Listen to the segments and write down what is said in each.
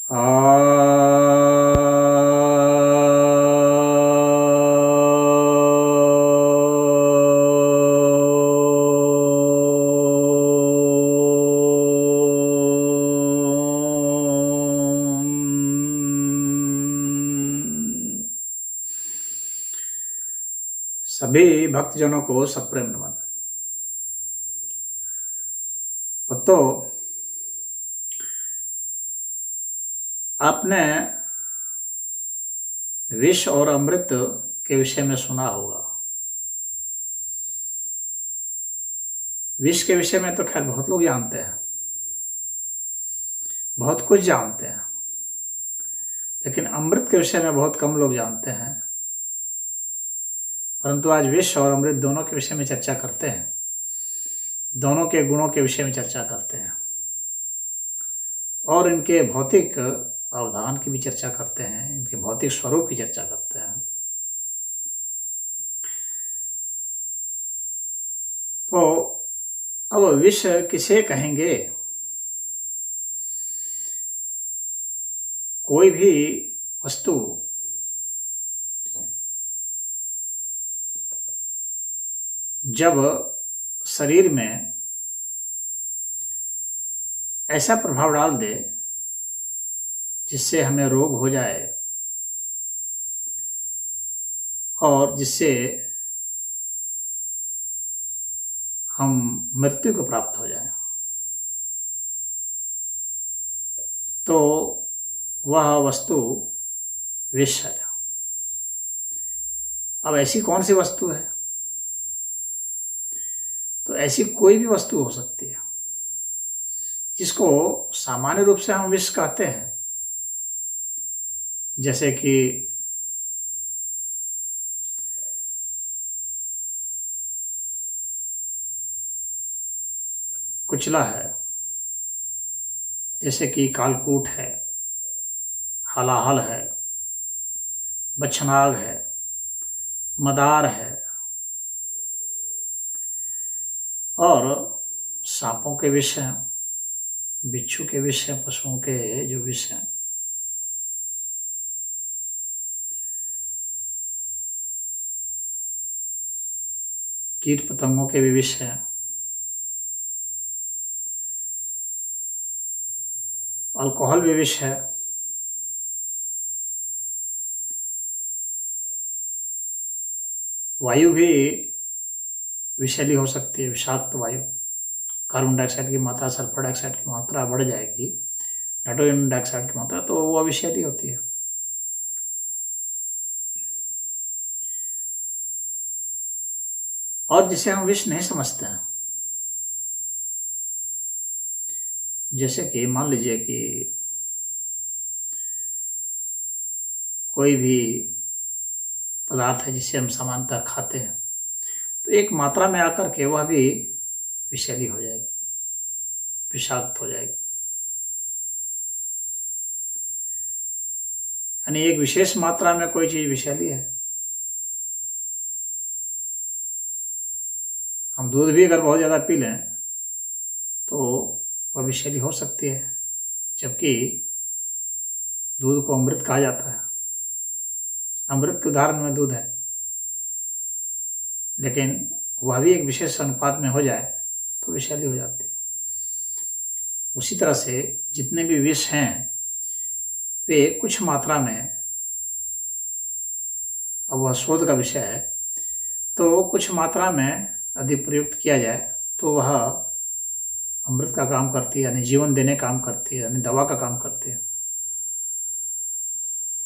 सभी भक्तजनों को सप्रेम नमन। भक्तों, आपने विष और अमृत के विषय में सुना होगा। विष के विषय में तो खैर बहुत लोग जानते हैं, बहुत कुछ जानते हैं, लेकिन अमृत के विषय में बहुत कम लोग जानते हैं। परंतु आज विष और अमृत दोनों के विषय में चर्चा करते हैं, दोनों के गुणों के विषय में चर्चा करते हैं और इनके भौतिक अवधान की भी चर्चा करते हैं, इनके भौतिक स्वरूप की चर्चा करते हैं। तो अब विष किसे कहेंगे? कोई भी वस्तु जब शरीर में ऐसा प्रभाव डाल दे जिससे हमें रोग हो जाए और जिससे हम मृत्यु को प्राप्त हो जाए, तो वह वस्तु विष है। अब ऐसी कौन सी वस्तु है? तो ऐसी कोई भी वस्तु हो सकती है जिसको सामान्य रूप से हम विष कहते हैं, जैसे कि कुचला है, जैसे कि कालकूट है, हलाहल है, बच्छनाग है, मदार है, और सांपों के विष हैं, बिच्छू के विष हैं, पशुओं के जो विष हैं, कीट पतंगों के भी विष हैं, अल्कोहल भी विष है, वायु भी विषैली हो सकती है, विषाक्त वायु। कार्बन डाइऑक्साइड की मात्रा, सल्फर डाइऑक्साइड की मात्रा बढ़ जाएगी, नाइट्रोजन डाइऑक्साइड की मात्रा, तो वह विषैली होती है। और जिसे हम विष नहीं समझते हैं, जैसे कि मान लीजिए कि कोई भी पदार्थ है जिसे हम सामान्यतः खाते हैं, तो एक मात्रा में आकर के वह भी विषैली हो जाएगी, विषाक्त हो जाएगी। यानी एक विशेष मात्रा में कोई चीज विषैली है। हम दूध भी अगर बहुत ज़्यादा पी लें तो वह विषैली हो सकती है, जबकि दूध को अमृत कहा जाता है। अमृत के उदाहरण में दूध है, लेकिन वह भी एक विशेष अनुपात में हो जाए तो विषैली हो जाती है। उसी तरह से जितने भी विष हैं वे कुछ मात्रा में, अब वह शोध का विषय है, तो कुछ मात्रा में यदि प्रयुक्त किया जाए तो वह अमृत का काम करती है, यानी जीवन देने काम करती है, यानी दवा का काम करती है।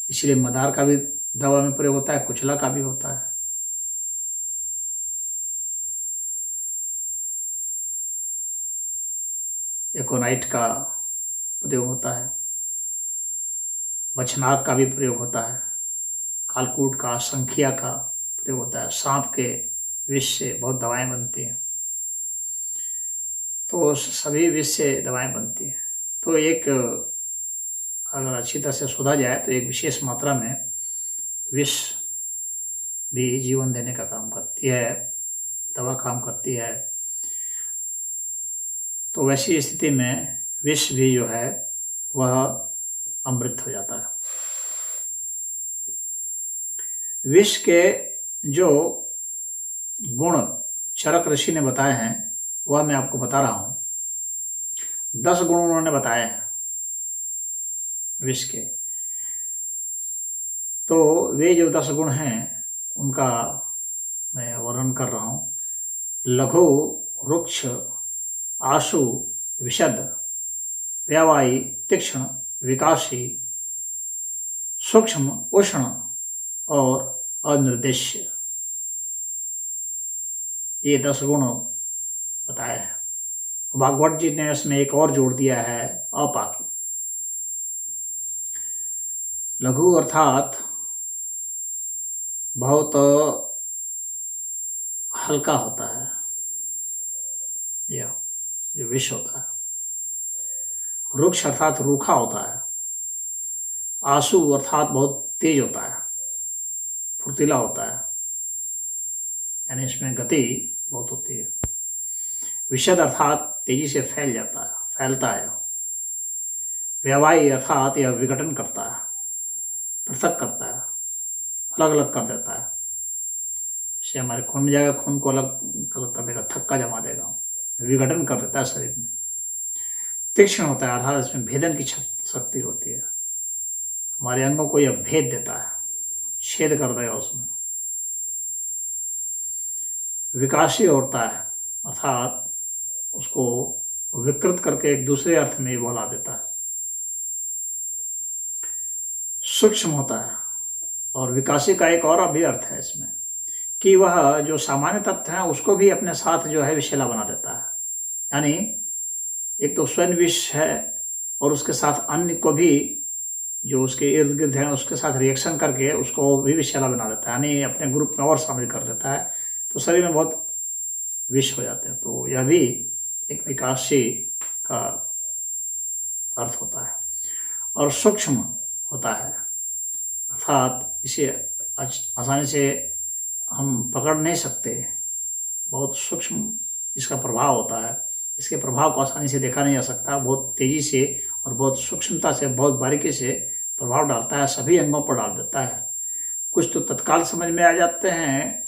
इसलिए मदार का भी दवा में प्रयोग होता है, कुचला का भी होता है। एकोनाइट का प्रयोग होता है, बच्छनाग का भी प्रयोग होता है, कालकूट का, संखिया का प्रयोग होता है। सांप के विष से बहुत दवाएं बनती हैं, तो सभी विष से दवाएं बनती हैं। तो एक अगर अच्छी तरह से शोधा जाए तो एक विशेष मात्रा में विष भी जीवन देने का काम करती है, दवा काम करती है। तो वैसी स्थिति में विष भी जो है वह अमृत हो जाता है। विष के जो गुण चरक ऋषि ने बताए हैं वह मैं आपको बता रहा हूं। 10 गुण उन्होंने बताए हैं विष के। तो वे जो 10 गुण हैं उनका मैं वर्णन कर रहा हूं। लघु, रुक्ष, आशु, विशद, व्यावायी, तीक्ष्ण, विकासी, सूक्ष्म, उष्ण और अनिर्देश्य, ये 10 गुण बताए हैं। भागवत जी ने इसमें एक और जोड़ दिया है, अपाकी। लघु अर्थात बहुत हल्का होता है यह जो विष होता है। रुक्ष अर्थात रूखा होता है। आशु अर्थात बहुत तेज होता है, फुर्तीला होता है, यानी इसमें गति बहुत होती है। विशद अर्थात तेजी से फैलता है। व्यावायी अर्थात यह विघटन करता है, पृथक करता है, अलग अलग कर देता है। इससे हमारे खून में जाएगा, खून को अलग अलग कर देगा, थक्का जमा देगा, विघटन कर देता है शरीर में। तीक्ष्ण होता है अर्थात इसमें भेदन की शक्ति होती है। हमारे अंगों को यह भेद देता है, छेद कर देगा उसमें। विकासी होता है अर्थात उसको विकृत करके एक दूसरे अर्थ में बोला देता है। सूक्ष्म होता है, और विकासी का एक और भी अर्थ है इसमें कि वह जो सामान्य तत्व है उसको भी अपने साथ जो है विषैला बना देता है। यानी एक तो स्वयं विष है और उसके साथ अन्य को भी जो उसके इर्द गिर्द है उसके साथ रिएक्शन करके उसको भी विषैला बना देता है, यानी अपने ग्रुप में और शामिल कर देता है। तो शरीर में बहुत विष हो जाते हैं। तो यह भी एक विकासशील का अर्थ होता है। और सूक्ष्म होता है अर्थात इसे आसानी से हम पकड़ नहीं सकते, बहुत सूक्ष्म इसका प्रभाव होता है। इसके प्रभाव को आसानी से देखा नहीं जा सकता, बहुत तेजी से और बहुत सूक्ष्मता से, बहुत बारीकी से प्रभाव डालता है, सभी अंगों पर डाल देता है। कुछ तो तत्काल समझ में आ जाते हैं,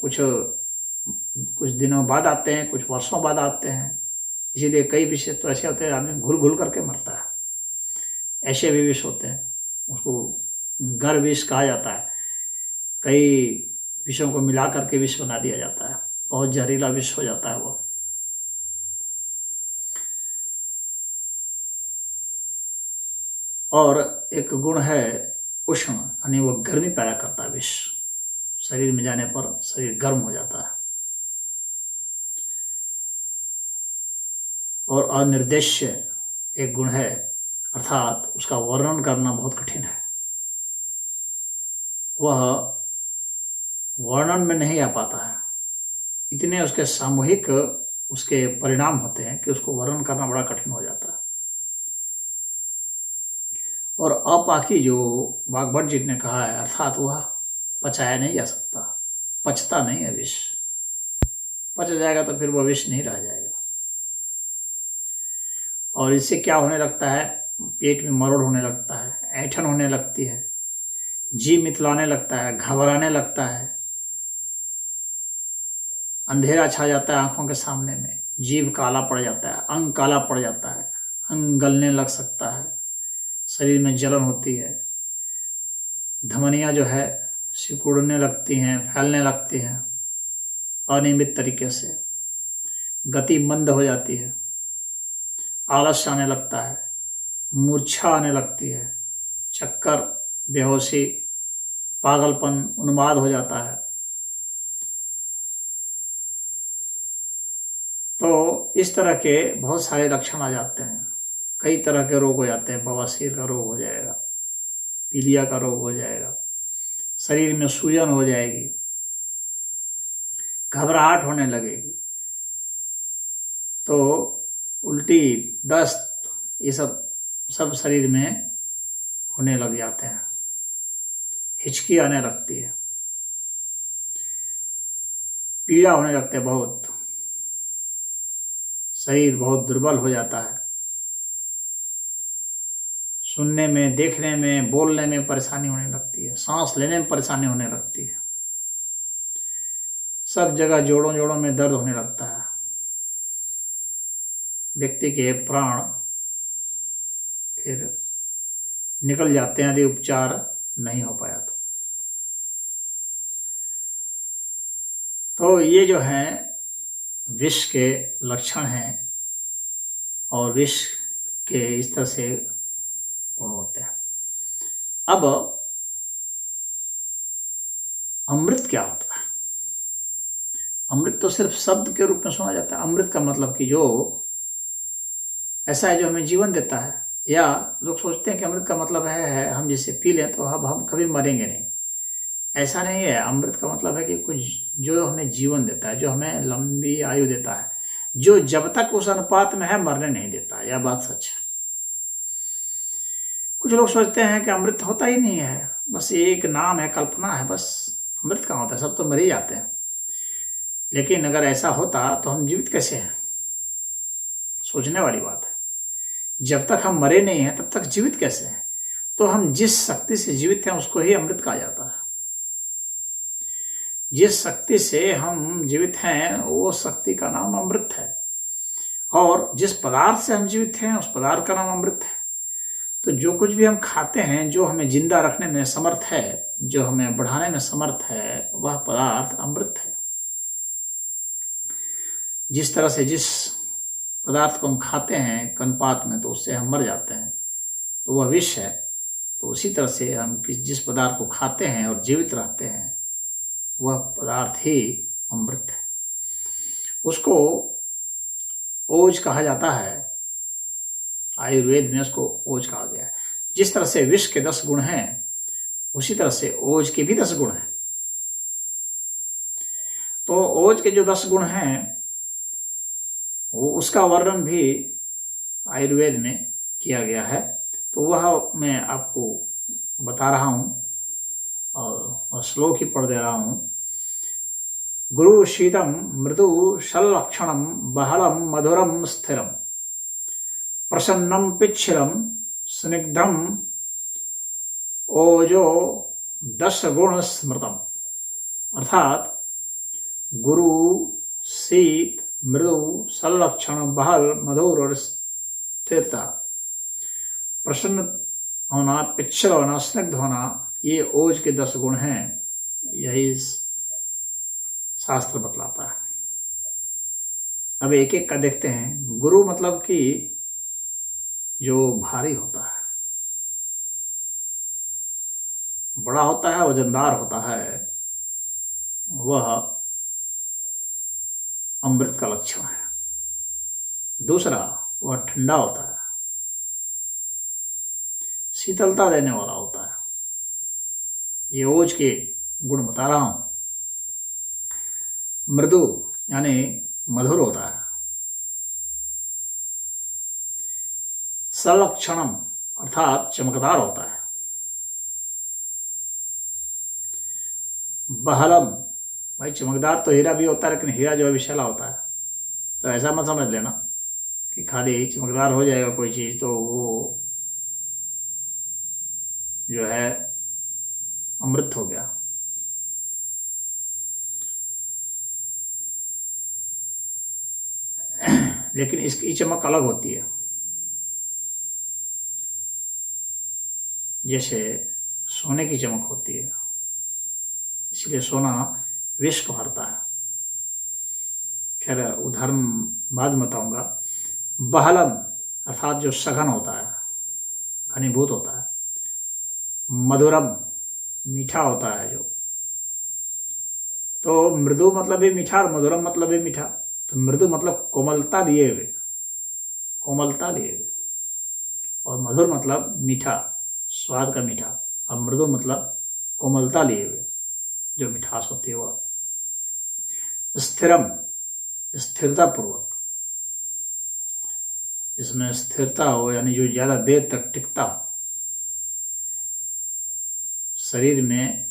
कुछ दिनों बाद आते हैं, कुछ वर्षों बाद आते हैं। इसीलिए कई विषय तो ऐसे होते हैं आदमी घुल घुल करके मरता है। ऐसे भी विष होते हैं, उसको गर विष कहा जाता है। कई विषयों को मिला करके विष बना दिया जाता है, बहुत जहरीला विष हो जाता है वो। और एक गुण है उष्ण, यानी वो गर्मी पैदा करता है विष। शरीर में जाने पर शरीर गर्म हो जाता है। और अनिर्देश्य एक गुण है अर्थात उसका वर्णन करना बहुत कठिन है। वह वर्णन में नहीं आ पाता है, इतने उसके सामूहिक उसके परिणाम होते हैं कि उसको वर्णन करना बड़ा कठिन हो जाता है। और अपाकी जो वाग्भट जी ने कहा है अर्थात वह पचाया नहीं जा सकता, पचता नहीं है विष। पच जाएगा तो फिर वह विष नहीं रह जाएगा। और इससे क्या होने लगता है, पेट में मरोड़ होने लगता है, ऐंठन होने लगती है, जी मितलाने लगता है, घबराने लगता है, अंधेरा छा जाता है आंखों के सामने में, जीभ काला पड़ जाता है, अंग काला पड़ जाता है, अंग गलने लग सकता है, शरीर में जलन होती है, धमनियाँ जो है सिकुड़ने लगती हैं, फैलने लगती हैं अनियमित तरीके से, गति मंद हो जाती है, आलस्य आने लगता है, मूर्छा आने लगती है, चक्कर, बेहोशी, पागलपन, उन्माद हो जाता है। तो इस तरह के बहुत सारे लक्षण आ जाते हैं। कई तरह के रोग हो जाते हैं। बवासीर का रोग हो जाएगा, पीलिया का रोग हो जाएगा, शरीर में सूजन हो जाएगी, घबराहट होने लगेगी, तो उल्टी, दस्त, ये सब शरीर में होने लग जाते हैं। हिचकी आने लगती है, पीड़ा होने लगती है, बहुत शरीर बहुत दुर्बल हो जाता है, सुनने में, देखने में, बोलने में परेशानी होने लगती है, सांस लेने में परेशानी होने लगती है, सब जगह जोड़ों जोड़ों में दर्द होने लगता है, व्यक्ति के प्राण फिर निकल जाते हैं यदि उपचार नहीं हो पाया तो ये जो है विष के लक्षण हैं और विष के इस तरह से गुण होते हैं। अब अमृत क्या होता है? अमृत तो सिर्फ शब्द के रूप में सुना जाता है। अमृत का मतलब कि जो ऐसा है जो हमें जीवन देता है, या लोग सोचते हैं कि अमृत का मतलब है हम जिसे पी लें तो अब हम कभी मरेंगे नहीं। ऐसा नहीं है। अमृत का मतलब है कि कुछ जो हमें जीवन देता है, जो हमें लंबी आयु देता है, जो जब तक उस अनुपात में है मरने नहीं देता। यह बात सच है। कुछ लोग सोचते हैं कि अमृत होता ही नहीं है, बस एक नाम है, कल्पना है, बस अमृत कहाँ होता है, सब तो मर ही जाते हैं। लेकिन अगर ऐसा होता तो हम जीवित कैसे हैं? सोचने वाली बात है। जब तक हम मरे नहीं हैं तब तक जीवित कैसे हैं? तो हम जिस शक्ति से जीवित हैं उसको ही अमृत कहा जाता है। जिस शक्ति से हम जीवित हैं वो शक्ति का नाम अमृत है, और जिस पदार्थ से हम जीवित हैं उस पदार्थ का नाम अमृत है। तो जो कुछ भी हम खाते हैं, जो हमें जिंदा रखने में समर्थ है, जो हमें बढ़ाने में समर्थ है, वह पदार्थ अमृत है। जिस तरह से जिस पदार्थ को हम खाते हैं कनपात में तो उससे हम मर जाते हैं, तो वह विष है। तो उसी तरह से हम जिस पदार्थ को खाते हैं और जीवित रहते हैं वह पदार्थ ही अमृत है। उसको ओज कहा जाता है। आयुर्वेद में उसको ओज कहा गया है। जिस तरह से विष के 10 गुण हैं उसी तरह से ओज के भी 10 गुण हैं। तो ओज के जो 10 गुण हैं वो उसका वर्णन भी आयुर्वेद में किया गया है। तो वह मैं आपको बता रहा हूँ और श्लोक ही पढ़ दे रहा हूँ। गुरु शीतम मृदु शल्लक्षणम बहलम मधुरम स्थिरम प्रसन्नम पिच्छिलम स्निग्धम ओजो 10 गुण स्मृतम। अर्थात गुरु, शीत, मृदु, संलक्षण, बहल, मधुर और स्थिरता, प्रसन्न होना, पिच्छल होना, स्निग्ध होना, ये ओज के 10 गुण हैं। यही शास्त्र बतलाता है। अब एक एक का देखते हैं। गुरु मतलब कि जो भारी होता है, बड़ा होता है, वजनदार होता है, वह अमृत का लक्षण है। दूसरा, वह ठंडा होता है, शीतलता देने वाला होता है। ये ओज के गुण बता रहा हूं। मृदु यानी मधुर होता है। सलक्षणम अर्थात चमकदार होता है। बहलम, भाई चमकदार तो हीरा भी होता है, लेकिन हीरा जो है विषैला होता है। तो ऐसा मत समझ लेना कि खाली चमकदार हो जाएगा कोई चीज़ तो वो जो है अमृत हो गया। लेकिन इसकी चमक अलग होती है। जैसे सोने की चमक होती है, इसलिए सोना विष को हरता है। खैर उदाहरण बाद में बताऊंगा। बहलम अर्थात जो सघन होता है, घनीभूत होता है। मधुरम मीठा होता है जो। तो मृदु मतलब भी मीठा और मधुरम मतलब भी मीठा। तो मृदु मतलब कोमलता लिए हुए, कोमलता लिए हुए, और मधुर मतलब मीठा, स्वाद का मीठा। और मृदु मतलब कोमलता लिए हुए, जो मिठास होती है वह। स्थिरम स्थिरता पूर्वक, इसमें स्थिरता हो, यानी जो ज्यादा देर तक टिकता हो शरीर में,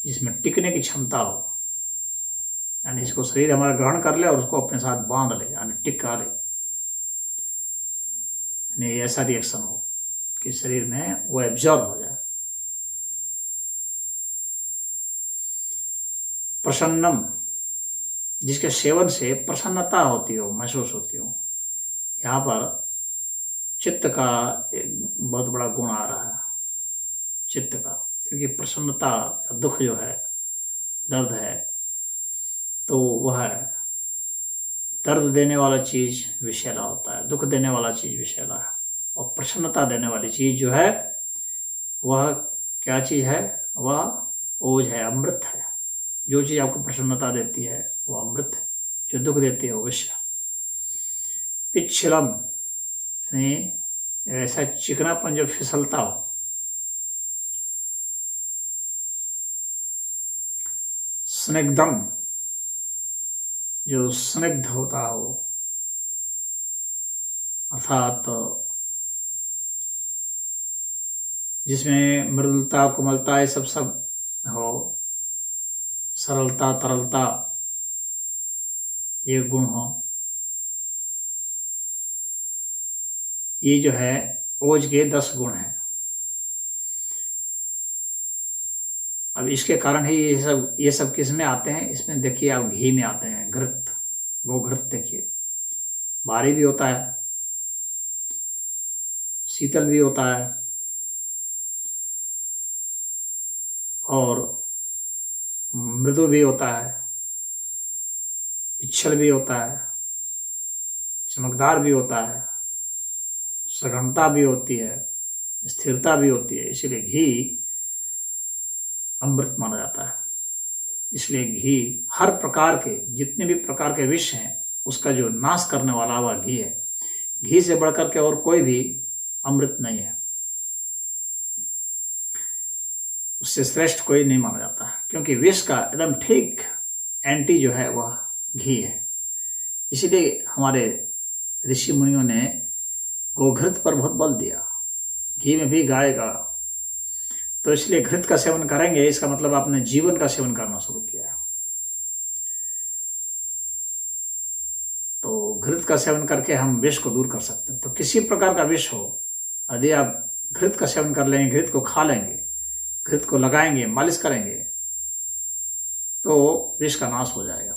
जिसमें टिकने की क्षमता हो, यानी इसको शरीर हमारा ग्रहण कर ले और उसको अपने साथ बांध ले, यानी टिका ले, यानी ऐसा रिएक्शन हो। कि शरीर में वो एब्जॉर्ब हो जाए। प्रसन्नम, जिसके सेवन से प्रसन्नता होती हो, महसूस होती हो। यहाँ पर चित्त का एक बहुत बड़ा गुण आ रहा है, चित्त का, क्योंकि प्रसन्नता, दुख जो है, दर्द है, तो वह दर्द देने वाला चीज विषैला होता है, दुख देने वाला चीज विषैला है, और प्रसन्नता देने वाली चीज जो है वह क्या चीज है? वह ओज है, अमृत है। जो चीज आपको प्रसन्नता देती है वो अमृत है, जो दुख देती है वो विष है। पिच्छलम, ऐसा चिकनापन जो फिसलता हो। स्निग्धम, जो स्निग्ध होता हो, अर्थात जिसमें मृदुलता, कोमलता, ये सब हो, सरलता, तरलता, ये गुण हो। ये जो है ओज के 10 गुण हैं। अब इसके कारण ही ये सब किस में आते हैं? इसमें देखिए आप, घी में आते हैं। घृत, वो घृत देखिए भारी भी होता है, शीतल भी होता है, और मृदु भी होता है, पिच्छल भी होता है, चमकदार भी होता है, सघनता भी होती है, स्थिरता भी होती है। इसलिए घी अमृत माना जाता है। इसलिए घी हर प्रकार के, जितने भी प्रकार के विष हैं, उसका जो नाश करने वाला वह घी है। घी से बढ़कर के और कोई भी अमृत नहीं है, उससे श्रेष्ठ कोई नहीं माना जाता, क्योंकि विष का एकदम ठीक एंटी जो है वह घी है। इसीलिए हमारे ऋषि मुनियों ने गोघृत पर बहुत बल दिया, घी में भी गाय का। तो इसलिए घृत का सेवन करेंगे, इसका मतलब आपने जीवन का सेवन करना शुरू किया है। तो घृत का सेवन करके हम विष को दूर कर सकते हैं। तो किसी प्रकार का विष हो, यदि आप घृत का सेवन कर लेंगे, घृत को खा लेंगे, घृत को लगाएंगे, मालिश करेंगे, तो विष का नाश हो जाएगा।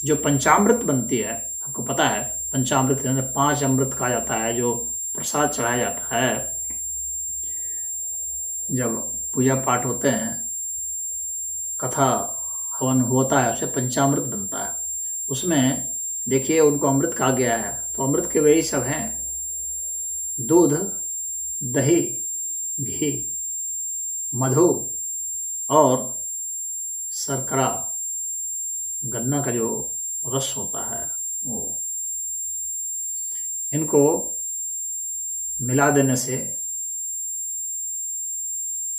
जो पंचामृत बनती है, आपको पता है पंचामृत के अंदर 5 अमृत कहा जाता है, जो प्रसाद चढ़ाया जाता है जब पूजा पाठ होते हैं, कथा हवन होता है, उससे पंचामृत बनता है। उसमें देखिए उनको अमृत कहा गया है, तो अमृत के वही सब हैं, दूध, दही, घी, मधु और शर्करा, गन्ना का जो रस होता है वो, इनको मिला देने से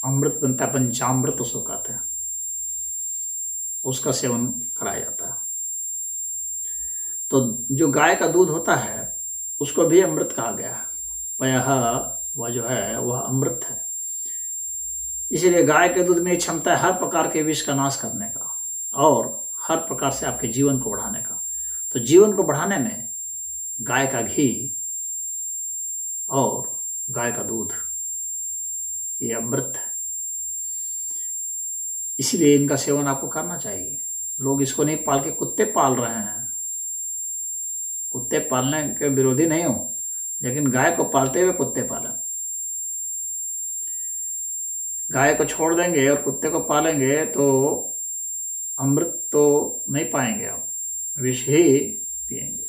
अमृत बनता है, पंचामृत उसको कहते हैं। उसका सेवन कराया जाता है। तो जो गाय का दूध होता है उसको भी अमृत कहा गया है। पयः, वह जो है वह अमृत है। इसीलिए गाय के दूध में क्षमता है हर प्रकार के विष का नाश करने का और हर प्रकार से आपके जीवन को बढ़ाने का। तो जीवन को बढ़ाने में गाय का घी और गाय का दूध, ये अमृत है। इसीलिए इनका सेवन आपको करना चाहिए। लोग इसको नहीं पाल के कुत्ते पाल रहे हैं। कुत्ते पालने के विरोधी नहीं हो, लेकिन गाय को पालते हुए कुत्ते पालें। गाय को छोड़ देंगे और कुत्ते को पालेंगे तो अमृत तो नहीं पाएंगे आप, विष ही पिएंगे।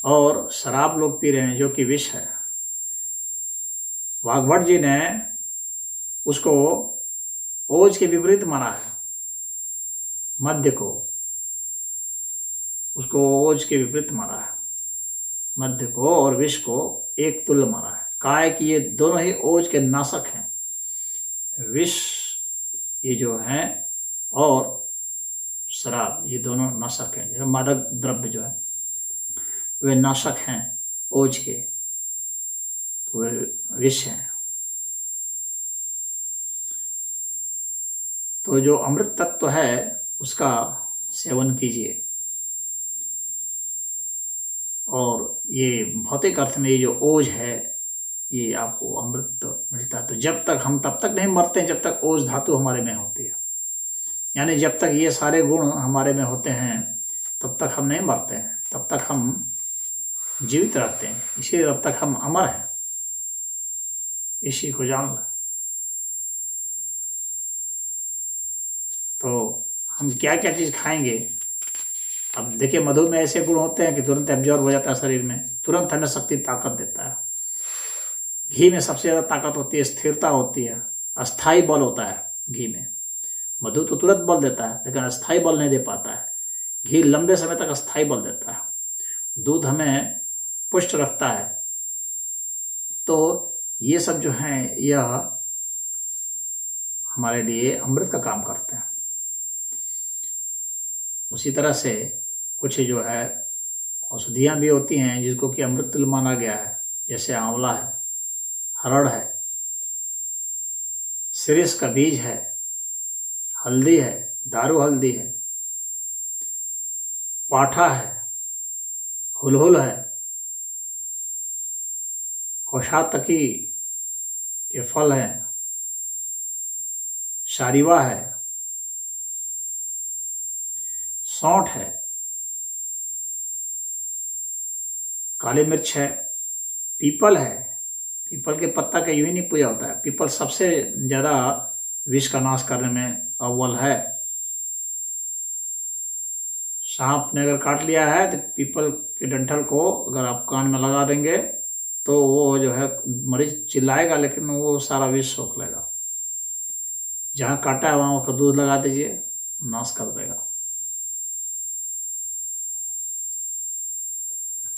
और शराब लोग पी रहे हैं जो कि विष है। वाग्भट जी ने उसको ओज के विपरीत माना है, मद्य को, उसको ओज के विपरीत माना है, मद्य को और विष को एक तुल्य माना है। कहा है कि ये दोनों ही ओज के नाशक हैं। विष ये जो हैं और शराब ये दोनों नाशक हैं। मादक द्रव्य जो है वे नाशक हैं ओज के, तो वे विष हैं। तो जो अमृत तत्व है उसका सेवन कीजिए। और ये भौतिक अर्थ में ये जो ओज है ये आपको अमृत मिलता है। तो जब तक हम तब तक नहीं मरते हैं जब तक ओज धातु हमारे में होती है, यानी जब तक ये सारे गुण हमारे में होते हैं तब तक हम नहीं मरते हैं, तब तक हम जीवित रहते हैं, इसीलिए तब तक हम अमर हैं। इसी को जान लें। तो हम क्या क्या चीज़ खाएंगे। अब देखिए, मधु में ऐसे गुण होते हैं कि तुरंत एब्जॉर्ब हो जाता है शरीर में, तुरंत हमें शक्ति ताकत देता है। घी में सबसे ज़्यादा ताकत होती है, स्थिरता होती है, अस्थाई बल होता है घी में। मधु तो तुरंत बल देता है लेकिन अस्थाई बल नहीं दे पाता है। घी लंबे समय तक अस्थाई बल देता है। दूध हमें पुष्ट रखता है। तो ये सब जो हैं यह हमारे लिए अमृत का काम करते हैं। उसी तरह से कुछ जो है औषधियाँ भी होती हैं जिसको कि अमृत तुल्य माना गया है, जैसे आंवला है, हरड़ है, सिरिस का बीज है, हल्दी है, दारू हल्दी है, पाठा है, हुलहुल है, कौशातकी के फल हैं, शारीवा है, सौंठ है, काली मिर्च है, पीपल है। पीपल के पत्ता का यूं ही नहीं पूजा होता है। पीपल सबसे ज़्यादा विष का नाश करने में अव्वल है। सांप ने अगर काट लिया है तो पीपल के डंठल को अगर आप कान में लगा देंगे तो वो जो है मरीज चिल्लाएगा लेकिन वो सारा विष सोख लेगा। जहाँ काटा है वहाँ का दूध लगा दीजिए, नाश कर देगा।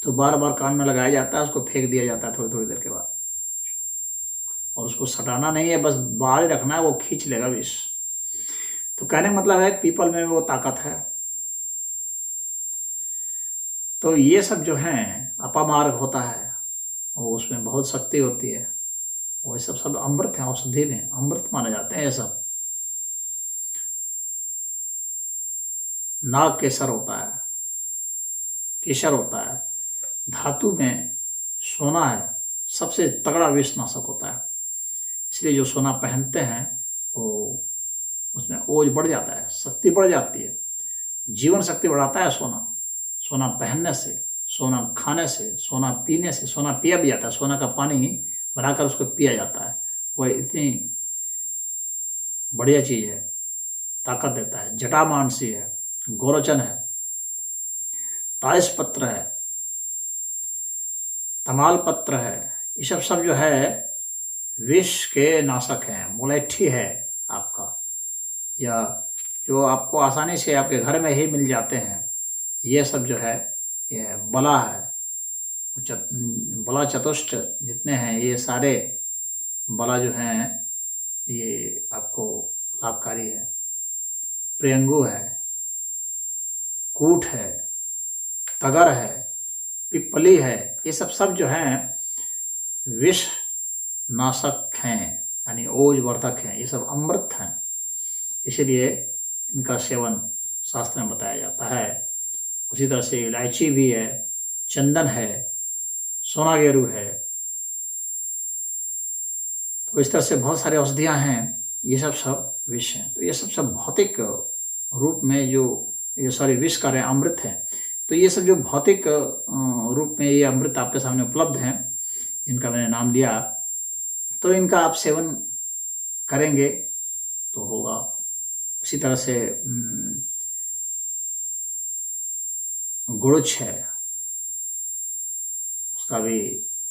तो बार बार कान में लगाया जाता है, उसको फेंक दिया जाता है थोड़ी थोड़ी देर के बाद, और उसको सटाना नहीं है, बस बाहर ही रखना है, वो खींच लेगा विष। तो कहने का मतलब है पीपल में वो ताकत है। तो ये सब जो है अपामार्ग होता है और उसमें बहुत शक्ति होती है। वो सब अमृत है, औषधि में अमृत माने जाते हैं ये सब। नाग केसर होता है, केसर होता है। धातु में सोना है, सबसे तगड़ा विषनाशक होता है। इसलिए जो सोना पहनते हैं वो उसमें ओज बढ़ जाता है, शक्ति बढ़ जाती है, जीवन शक्ति बढ़ाता है सोना। सोना पहनने से, सोना खाने से, सोना पीने से, सोना पिया भी जाता है, सोना का पानी बनाकर उसको पिया जाता है। वह इतनी बढ़िया चीज़ है, ताकत देता है। जटामानसी है, गोरोचन है, ताइस पत्र है, तमाल पत्र है। ये सब जो है विष के नाशक हैं। मुलैठी है आपका, या जो आपको आसानी से आपके घर में ही मिल जाते हैं। ये सब जो है ये बला है, बला चतुष्ट जितने हैं ये सारे बला जो हैं ये आपको लाभकारी है। प्रियंगु है, कूट है, तगर है, पिपली है। ये सब जो हैं विष नाशक हैं, यानी ओज वर्धक हैं। ये सब अमृत हैं, इसलिए इनका सेवन शास्त्र में बताया जाता है। उसी तरह से इलायची भी है, चंदन है, सोनागेरू है। तो इस तरह से बहुत सारे औषधियाँ हैं। ये सब विष हैं। तो ये सब भौतिक रूप में जो ये विष कार्य अमृत है। तो ये सब जो भौतिक रूप में ये अमृत आपके सामने उपलब्ध हैं, जिनका मैंने नाम लिया, तो इनका आप सेवन करेंगे तो होगा। उसी तरह से गुड़च है, उसका भी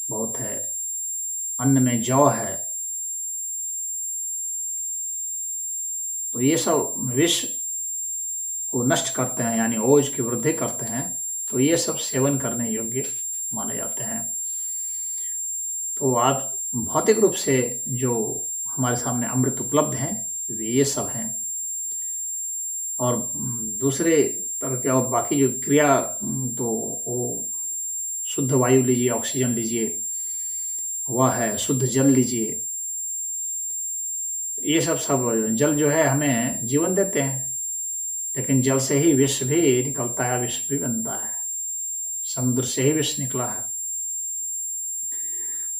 बहुत है। अन्न में जौ है। तो ये सब विष को नष्ट करते हैं, यानी ओज की वृद्धि करते हैं। तो ये सब सेवन करने योग्य माने जाते हैं। तो आप भौतिक रूप से जो हमारे सामने अमृत उपलब्ध हैं वे ये सब हैं। और दूसरे तरह के और बाकी जो क्रिया, तो वो शुद्ध वायु लीजिए, ऑक्सीजन लीजिए, वह है, शुद्ध जल लीजिए। ये सब जल जो है हमें जीवन देते हैं, लेकिन जल से ही विष भी निकलता है, विष भी बनता है। समुद्र से ही विष निकला है।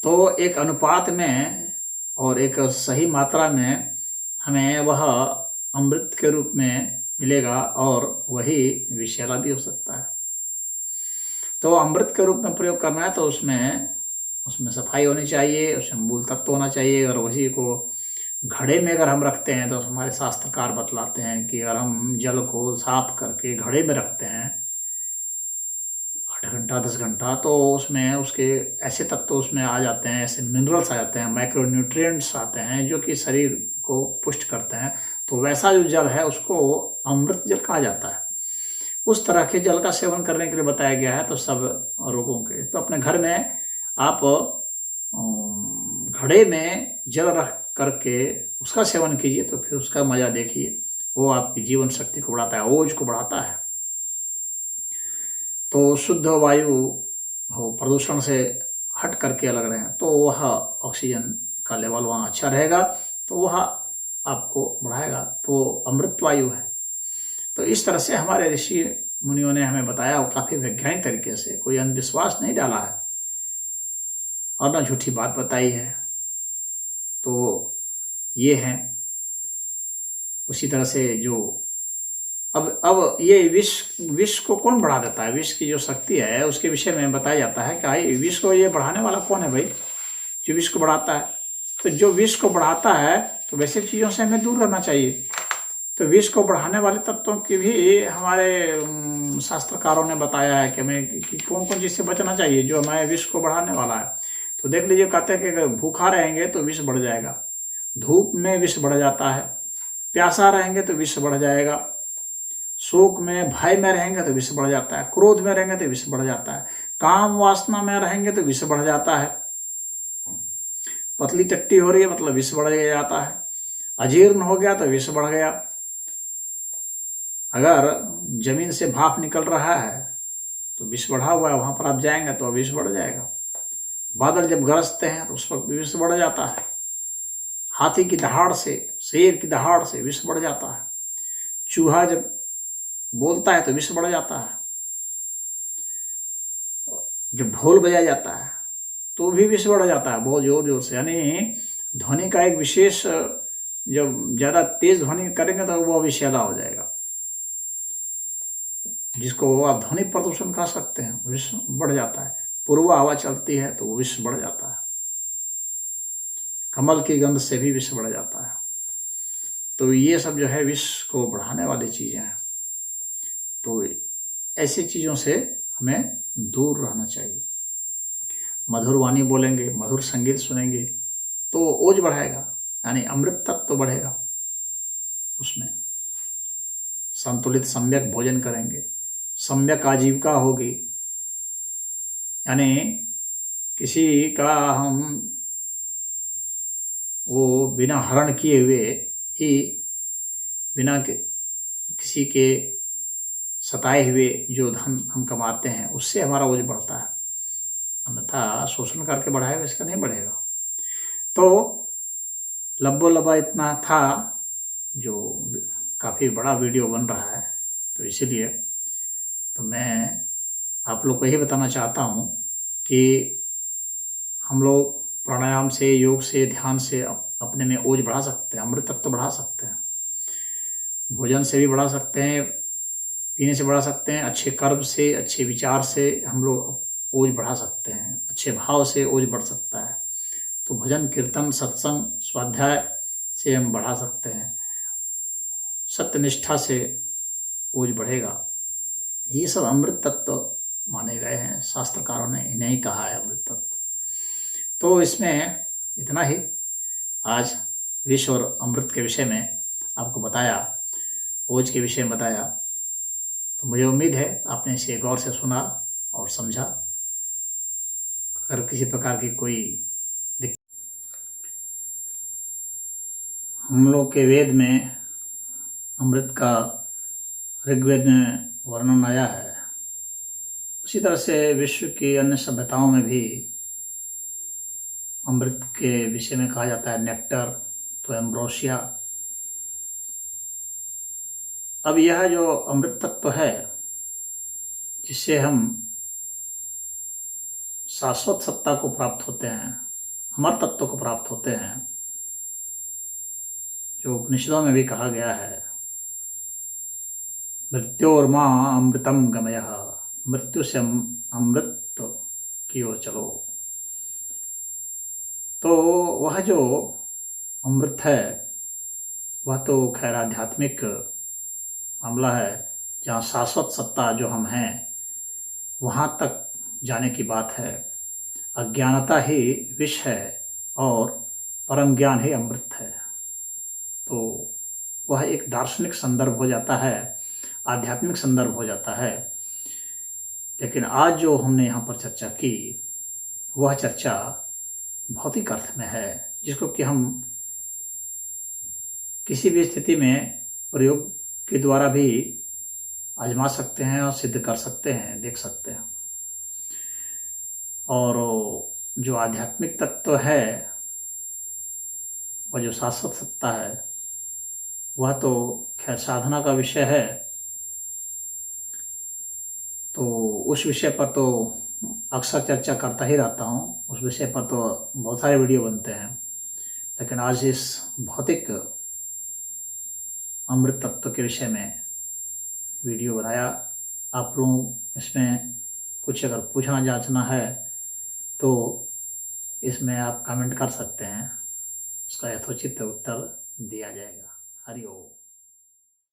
तो एक अनुपात में और एक सही मात्रा में हमें वह अमृत के रूप में मिलेगा और वही विषैला भी हो सकता है। तो अमृत के रूप में प्रयोग करना है तो उसमें सफाई होनी चाहिए, उसमें मूल तत्व होना चाहिए। और वही को घड़े में अगर हम रखते हैं तो हमारे शास्त्रकार बतलाते हैं कि अगर हम जल को साफ करके घड़े में रखते हैं 8 घंटा 10 घंटा, तो उसमें उसके ऐसे तत्व उसमें आ जाते हैं, ऐसे मिनरल्स आ जाते हैं, माइक्रो न्यूट्रिएंट्स आते हैं जो कि शरीर को पुष्ट करते हैं। तो वैसा जो जल है उसको अमृत जल कहा जाता है। उस तरह के जल का सेवन करने के लिए बताया गया है। तो सब रोगों के तो अपने घर में आप घड़े में जल रख करके उसका सेवन कीजिए, तो फिर उसका मजा देखिए। वो आपकी जीवन शक्ति को बढ़ाता है, ओज को बढ़ाता है। तो शुद्ध वायु हो, प्रदूषण से हट करके अलग रहें, तो वह ऑक्सीजन का लेवल वहाँ अच्छा रहेगा, तो वह आपको बढ़ाएगा। तो अमृत वायु है। तो इस तरह से हमारे ऋषि मुनियों ने हमें बताया, वो काफ़ी वैज्ञानिक तरीके से, कोई अंधविश्वास नहीं डाला है और न झूठी बात बताई है। तो ये है। उसी तरह से जो अब ये विष को कौन बढ़ा देता है, विष की जो शक्ति है उसके विषय में बताया जाता है कि विष को ये बढ़ाने वाला कौन है भाई, जो विष को बढ़ाता है। तो जो विष को बढ़ाता है तो वैसे चीज़ों से हमें दूर रहना चाहिए। तो विष को बढ़ाने वाले तत्वों की भी हमारे शास्त्रकारों ने बताया है कि हमें कि कौन कौन चीज़ से बचना चाहिए जो हमारे विष को बढ़ाने वाला है। तो देख लीजिए, कहते हैं कि अगर भूखा रहेंगे तो विष बढ़ जाएगा, धूप में विष बढ़ जाता है, प्यासा रहेंगे तो विष बढ़ जाएगा, शोक में भय में रहेंगे तो विष बढ़ जाता है, क्रोध में रहेंगे तो विष बढ़ जाता है, काम वासना में रहेंगे तो विष बढ़ जाता है, पतली टट्टी हो रही है मतलब विष बढ़ जाता है, अजीर्ण हो गया तो विष बढ़ गया, अगर जमीन से भाप निकल रहा है तो विष बढ़ा हुआ है, वहां पर आप जाएंगे तो विष बढ़ जाएगा, बादल जब गरजते हैं तो उस वक्त विष बढ़ जाता है, हाथी की दहाड़ से, शेर की दहाड़ से विष बढ़ जाता है, चूहा जब बोलता है तो विष बढ़ जाता है, जब ढोल बजाया जाता है तो भी विष बढ़ जाता है बहुत जोर जोर से। यानी ध्वनि का एक विशेष, जब ज्यादा तेज ध्वनि करेंगे तो वो विषैला हो जाएगा, जिसको आप ध्वनि प्रदूषण कह सकते हैं, विष बढ़ जाता है। पूर्व हवा चलती है तो वो विष बढ़ जाता है, कमल की गंध से भी विष बढ़ जाता है। तो ये सब जो है विष को बढ़ाने वाली चीजें हैं। तो ऐसी चीजों से हमें दूर रहना चाहिए। मधुर वाणी बोलेंगे, मधुर संगीत सुनेंगे तो ओज बढ़ाएगा, यानी अमृत तत्व तो बढ़ेगा। उसमें संतुलित सम्यक भोजन करेंगे, सम्यक आजीविका होगी, यानी किसी का हम वो बिना हरण किए हुए ही, बिना किसी के सताए हुए जो धन हम कमाते हैं उससे हमारा ओज बढ़ता है, अन्यथा शोषण करके बढ़ाएगा इसका नहीं बढ़ेगा। तो लब्बो लबा इतना था, जो काफ़ी बड़ा वीडियो बन रहा है, तो इसीलिए तो मैं आप लोग को यही बताना चाहता हूँ कि हम लोग प्राणायाम से, योग से, ध्यान से अपने में ओज बढ़ा सकते हैं, अमृत तत्व बढ़ा सकते हैं, भोजन से भी बढ़ा सकते हैं, पीने से बढ़ा सकते हैं, अच्छे कर्म से, अच्छे विचार से हम लोग ओज बढ़ा सकते हैं, अच्छे भाव से ओज बढ़ सकता है। तो भजन कीर्तन सत्संग स्वाध्याय से हम बढ़ा सकते हैं, सत्यनिष्ठा से ओज बढ़ेगा। ये सब अमृत तत्व माने गए हैं, शास्त्रकारों ने इन्हें ही कहा है अमृत तत्व। तो इसमें इतना ही आज विष और अमृत के विषय में आपको बताया, ओज के विषय में बताया। तो मुझे उम्मीद है आपने इसे गौर से सुना और समझा। अगर किसी प्रकार की कोई दिक्कत, हम लोग के वेद में अमृत का ऋग्वेद में वर्णन आया है, उसी तरह से विश्व की अन्य सभ्यताओं में भी अमृत के विषय में कहा जाता है नेक्टर, तो एम्ब्रोसिया। अब यह जो अमृत तत्व है जिससे हम शाश्वत सत्ता को प्राप्त होते हैं, अमर तत्व को प्राप्त होते हैं, जो उपनिषदों में भी कहा गया है, मृत्योर्मा अमृतम गमयः, मृत्यु से अमृत की ओर चलो। तो वह जो अमृत है वह तो खैर आध्यात्मिक मामला है, जहाँ शाश्वत सत्ता जो हम हैं वहाँ तक जाने की बात है। अज्ञानता ही विष है और परम ज्ञान ही अमृत है। तो वह एक दार्शनिक संदर्भ हो जाता है, आध्यात्मिक संदर्भ हो जाता है। लेकिन आज जो हमने यहाँ पर चर्चा की वह चर्चा भौतिक अर्थ में है, जिसको कि हम किसी भी स्थिति में प्रयोग के द्वारा भी आजमा सकते हैं और सिद्ध कर सकते हैं, देख सकते हैं। और जो आध्यात्मिक तत्व है, वह जो शाश्वत सत्ता है, वह तो खैर साधना का विषय है। तो उस विषय पर तो अक्सर चर्चा करता ही रहता हूँ, उस विषय पर तो बहुत सारे वीडियो बनते हैं। लेकिन आज इस भौतिक अमृत तत्व के विषय में वीडियो बनाया। आप लोग इसमें कुछ अगर पूछना जांचना है तो इसमें आप कमेंट कर सकते हैं, उसका यथोचित उत्तर दिया जाएगा। हरि ओम।